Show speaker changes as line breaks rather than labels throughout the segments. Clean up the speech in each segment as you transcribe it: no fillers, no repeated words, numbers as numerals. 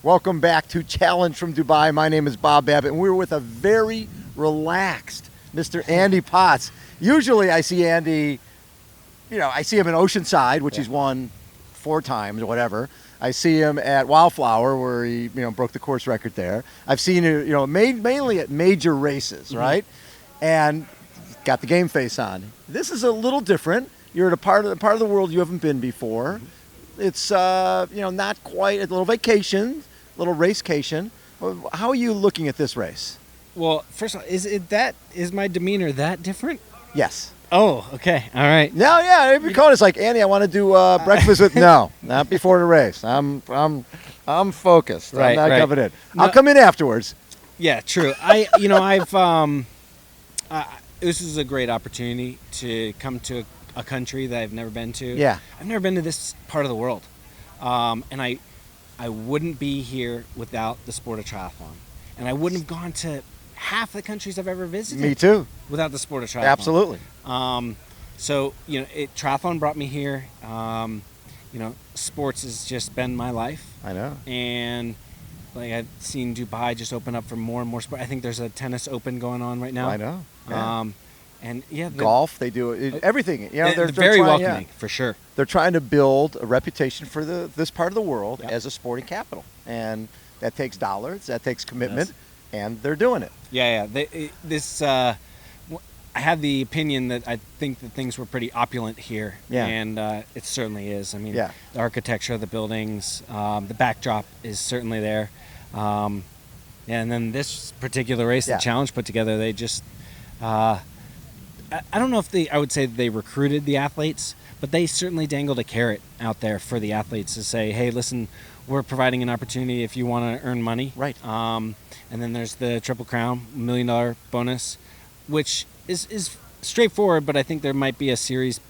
Welcome back to Challenge from Dubai. My name is Bob Babbitt, and we're with a very relaxed Mr. Andy Potts. Usually I see Andy, I see him in Oceanside, which he's won 4 times or whatever. I see him at Wildflower, where he, broke the course record there. I've seen him, mainly at major races, right? And got the game face on. This is a little different. You're at a part of the world you haven't been before. It's not quite a little vacation, a little racecation. How are you looking at this race?
Well, first of all, is my demeanor that different?
Yes.
Oh, okay, all right.
No, yeah. Every call is like, Andy, I want to do breakfast with. No, not before the race. I'm focused.
Right,
I'm not
right.
coming in.
No.
I'll come in afterwards.
Yeah, true. This is a great opportunity to come to a country that I've never been to.
Yeah.
I've never been to this part of the world, and I wouldn't be here without the sport of triathlon, and I wouldn't have gone to half the countries I've ever visited.
Me too.
Without the sport of triathlon.
Absolutely.
So triathlon brought me here. Sports has just been my life.
I know.
And I've seen Dubai just open up for more and more sport. I think there's a tennis open going on right now.
I know. Yeah.
And yeah,
golf, they do everything.
They're very
trying,
welcoming for sure.
They're trying to build a reputation for this part of the world
Yep.
as a sporting capital, and that takes dollars, that takes commitment, and they're doing it.
Yeah. I have the opinion that I think that things were pretty opulent here, and it certainly is. I mean, the architecture of the buildings, the backdrop is certainly there. And then this particular race, the Challenge put together, they just, I don't know if I would say they recruited the athletes, but they certainly dangled a carrot out there for the athletes to say, hey, listen, we're providing an opportunity if you want to earn money.
Right.
And then there's the Triple Crown, $1 million bonus, which is straightforward, but I think there might be a series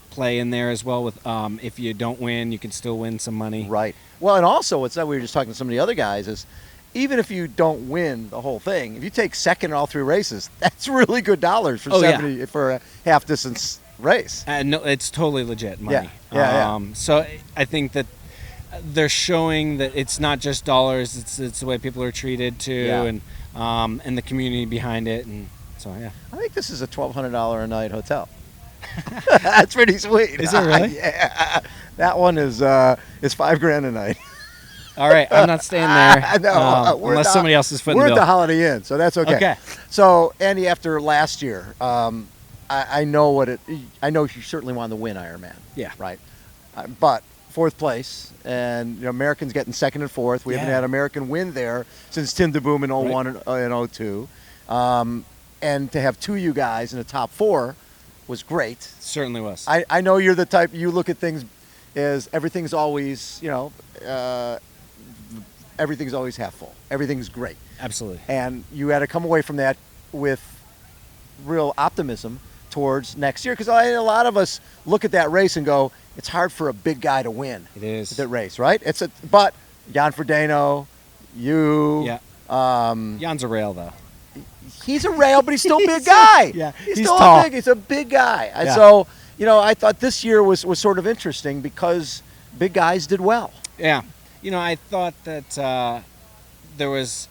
play in there as well with if you don't win, you can still win some money.
Right. Well, and also what's that we were just talking to some of the other guys is even if you don't win the whole thing, if you take second in all 3 races, that's really good dollars for for a half distance race.
No, it's totally legit money.
Yeah.
So I think that they're showing that it's not just dollars; it's the way people are treated too, and the community behind it, and so yeah.
I think this is a $1,200 a night hotel. That's pretty sweet.
Is it really?
Yeah. That one is $5,000 a night.
All right, I'm not staying there.
No,
unless somebody else is footing the
bill.
bill.
We're at the Holiday Inn, so that's okay.
Okay.
So, Andy, after last year, I know I know you certainly wanted to win Ironman.
Yeah.
Right. But 4th place, and Americans getting 2nd and 4th. We haven't had an American win there since Tim DeBoom in 01 and 02. And to have 2 of you guys in the top 4 was great.
Certainly was.
I know you're the type, you look at things as everything's always, everything's always half full. Everything's great.
Absolutely.
And you had to come away from that with real optimism towards next year. Because a lot of us look at that race and go, it's hard for a big guy to win.
It is.
That race, right? But Jan Frodeno, you.
Yeah. Jan's a rail, though.
He's a rail, but he's still a big guy.
Yeah,
he's
he's
still
tall.
He's a big guy.
Yeah.
So, I thought this year was sort of interesting because big guys did well.
Yeah. I thought that there was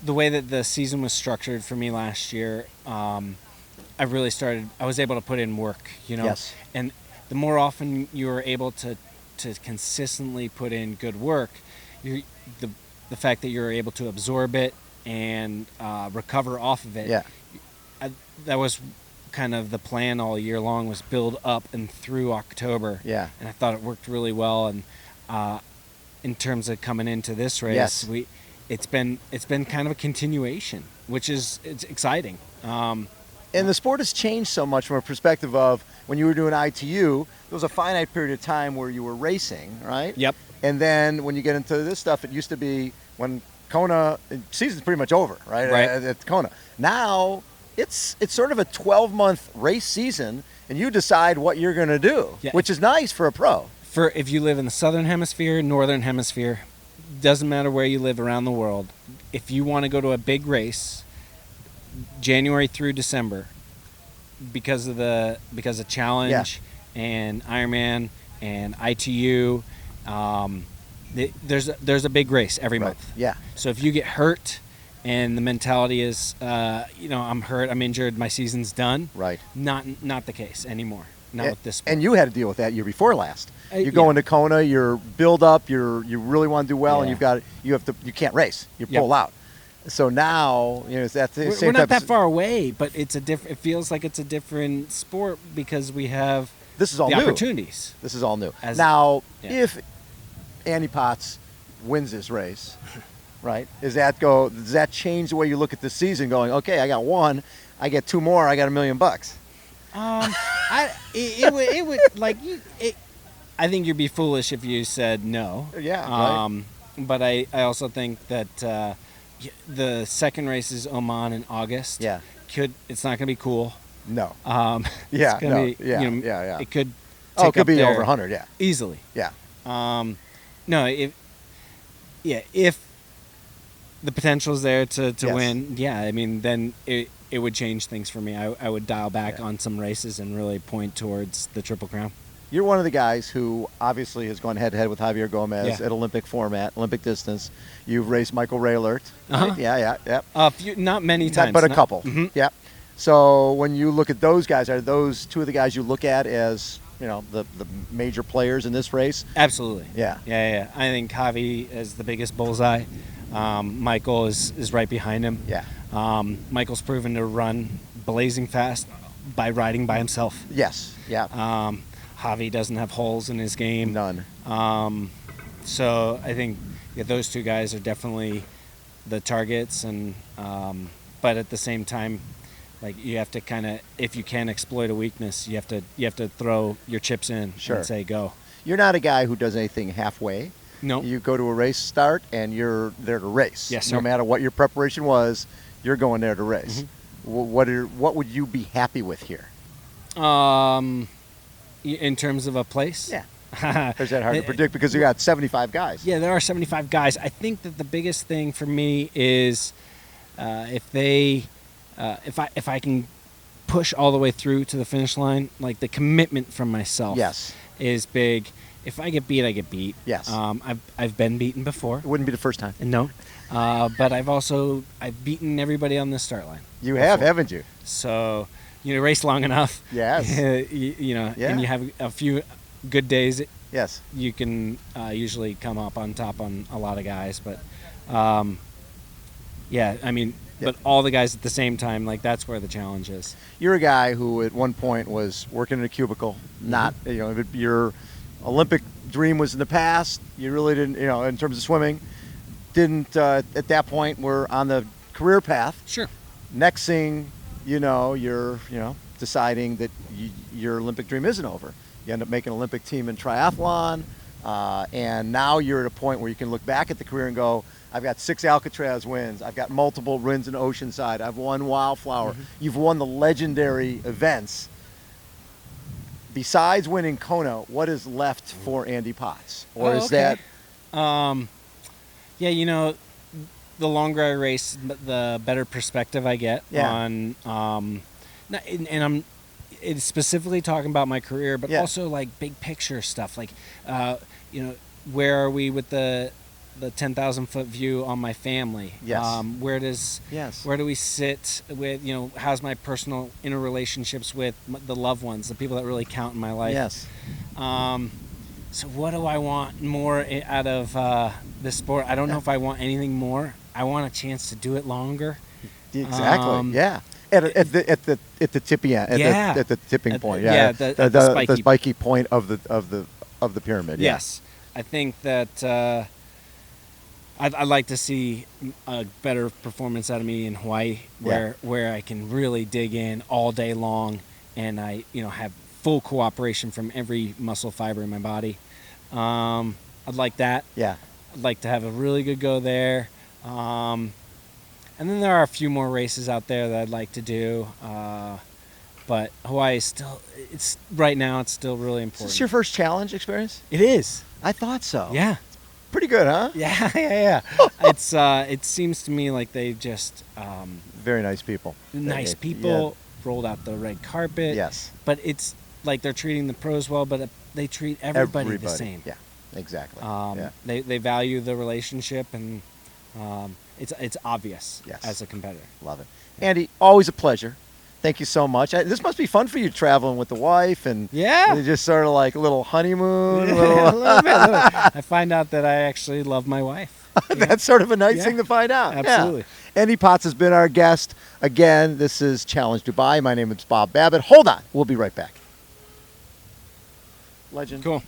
the way that the season was structured for me last year. I was able to put in work,
Yes.
And the more often you are able to consistently put in good work, the fact that you're able to absorb it and recover off of it.
Yeah.
That was kind of the plan all year long, was build up and through October.
Yeah.
And I thought it worked really well. And in terms of coming into this race, it's been kind of a continuation, which it's exciting.
And the sport has changed so much from a perspective of when you were doing ITU, there was a finite period of time where you were racing, right?
Yep.
And then when you get into this stuff, it used to be when Kona, season's pretty much over, right?
Right.
At Kona. Now, it's sort of a 12-month race season, and you decide what you're going to do, which is nice for a pro.
For if you live in the southern hemisphere, northern hemisphere, doesn't matter where you live around the world, if you want to go to a big race, January through December, because of Challenge and Ironman and ITU, there's a big race every month.
Yeah.
So if you get hurt, and the mentality is, I'm hurt, I'm injured, my season's done.
Right.
Not the case anymore. Not with this sport.
And you had to deal with that year before last. You go into Kona, you're build up, you really want to do well, and you can't race. You pull out. So now, it's that same
We're not that far away, but it feels like it's a different sport because we have
this is all
the
new
opportunities.
This is all new. If Andy Potts wins this race, right? Does that change the way you look at the season? Going, okay, I got one, I get two more, I got $1 million.
It would I think you'd be foolish if you said no.
Yeah. Right.
But I also think that the second race is Oman in August.
Yeah.
It's not going to be cool.
No.
It's gonna be,
yeah.
It could.
It could be over 100. Yeah.
Easily.
Yeah.
No. If the potential is there to win, I mean, then it would change things for me. I would dial back on some races and really point towards the Triple Crown.
You're one of the guys who obviously has gone head-to-head with Javier Gomez at Olympic format, Olympic distance. You've raced Michael Raylert. Right? Yeah.
A few, not many times.
But a couple. Mm-hmm. Yeah. So when you look at those guys, are those two of the guys you look at as, the major players in this race?
Absolutely.
Yeah.
Yeah. I think Javi is the biggest bullseye. Michael is right behind him.
Yeah.
Michael's proven to run blazing fast by riding by himself.
Yes. Yeah.
Javi doesn't have holes in his game.
None.
So I think those two guys are definitely the targets, and but at the same time, you have to kind of, if you can exploit a weakness, you have to throw your chips in and say go.
You're not a guy who does anything halfway.
No.
You go to a race start and you're there to race.
Yes, sir.
No matter what your preparation was, you're going there to race. Mm-hmm. What would you be happy with here?
In terms of a place?
Yeah. Is that hard to predict because you got 75 guys?
Yeah, there are 75 guys. I think that the biggest thing for me is if I can push all the way through to the finish line, the commitment from myself is big. If I get beat, I get beat.
Yes.
I've been beaten before.
It wouldn't be the first time.
No. But I've beaten everybody on the start line.
You have, haven't you?
So, race long enough.
Yes.
And you have a few good days.
Yes.
You can usually come up on top on a lot of guys, but but all the guys at the same time, that's where the challenge is.
You're a guy who at one point was working in a cubicle, not, your Olympic dream was in the past. You really didn't, in terms of swimming, didn't at that point were on the career path.
Sure.
Next thing you're deciding that your Olympic dream isn't over. You end up making an Olympic team in triathlon, and now you're at a point where you can look back at the career and go, I've got 6 Alcatraz wins. I've got multiple wins in Oceanside. I've won Wildflower. Mm-hmm. You've won the legendary events. Besides winning Kona, what is left for Andy Potts? Or is that...
the longer I race, the better perspective I get on... and I'm specifically talking about my career, but also big picture stuff. Where are we with the 10,000-foot view on my family?
Yes.
Where do we sit with, how's my personal interrelationships with the loved ones, the people that really count in my life?
Yes.
So what do I want more out of this sport? I don't know if I want anything more. I want a chance to do it longer.
Exactly. At the tippy end, at the tipping point. The spiky point of the pyramid.
Yes. I think that I'd like to see a better performance out of me in Hawaii, where I can really dig in all day long, and I have full cooperation from every muscle fiber in my body. I'd like that.
Yeah.
I'd like to have a really good go there. And then there are a few more races out there that I'd like to do. But Hawaii is still, right now it's still really important.
Is this your first challenge experience?
It is.
I thought so.
Yeah.
Pretty good, huh?
Yeah. It seems to me like they just
very nice people.
Nice people rolled out the red carpet.
Yes.
But it's like they're treating the pros well, but they treat everybody the same.
Yeah. Exactly.
They value the relationship, and it's obvious as a competitor.
Love it. Andy, always a pleasure. Thank you so much. This must be fun for you traveling with the wife, and just sort of like a little honeymoon.
A little bit. I find out that I actually love my wife.
That's sort of a nice thing to find out.
Absolutely.
Andy Potts has been our guest. Again, this is Challenge Dubai. My name is Bob Babbitt. Hold on. We'll be right back. Legend.
Cool.